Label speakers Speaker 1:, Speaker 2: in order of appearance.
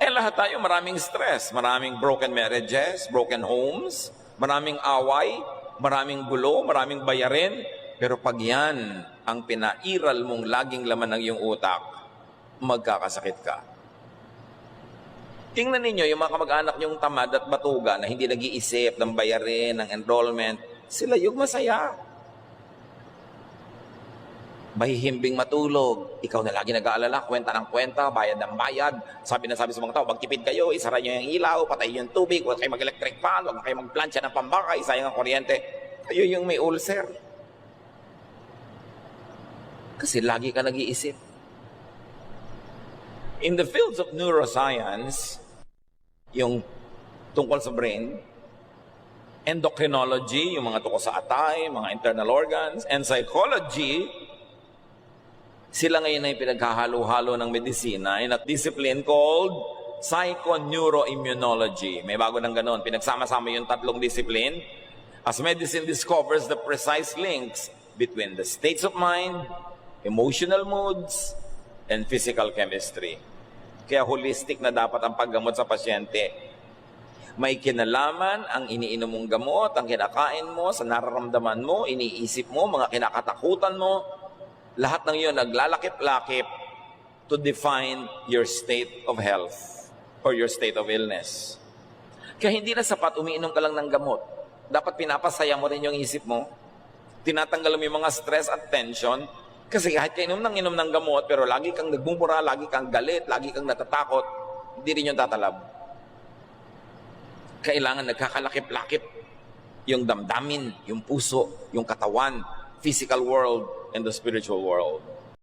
Speaker 1: Kaya lahat tayo maraming stress, maraming broken marriages, broken homes, maraming away, maraming gulo, maraming bayarin. Pero pag yan ang pinairal mong laging laman ng iyong utak, magkakasakit ka. Tingnan ninyo yung mga kamag-anak nyong tamad at batuga na hindi nag-iisip ng bayarin, ng enrollment, sila yung masaya. Mahihimbing matulog, ikaw na lagi nag-aalala, kwenta ng kwenta, bayad ng bayad. Sabi sa mga tao, magtipid kayo, isara nyo yung ilaw, patay yung tubig, huwag kayo mag-electric fan, huwag kayo mag-plancha ng pambakay, sayang ang kuryente. Kayo yung may ulcer. Kasi lagi ka nag-iisip. In the fields of neuroscience, yung tungkol sa brain, endocrinology, yung mga tungkol sa atay, mga internal organs, and psychology, sila ngayon ay pinaghahalo-halo ng medisina in a discipline called psychoneuroimmunology. May bago ng ganon. Pinagsama-sama yung tatlong discipline as medicine discovers the precise links between the states of mind, emotional moods, and physical chemistry. Kaya holistic na dapat ang paggamot sa pasyente. May kinalaman ang iniinom mong gamot, ang kinakain mo, sa nararamdaman mo, iniisip mo, mga kinakatakutan mo. Lahat ng iyon naglalakip-lakip to define your state of health or your state of illness. Kaya hindi na sapat umiinom ka lang ng gamot. Dapat pinapasaya mo rin yung isip mo. Tinatanggal mo yung mga stress at tension. Kasi kahit ka inom ng gamot, pero lagi kang nagmumura, lagi kang galit, lagi kang natatakot, hindi rin yung tatalab. Kailangan nagkakalakip-lakip yung damdamin, yung puso, yung katawan, physical world, and the spiritual world.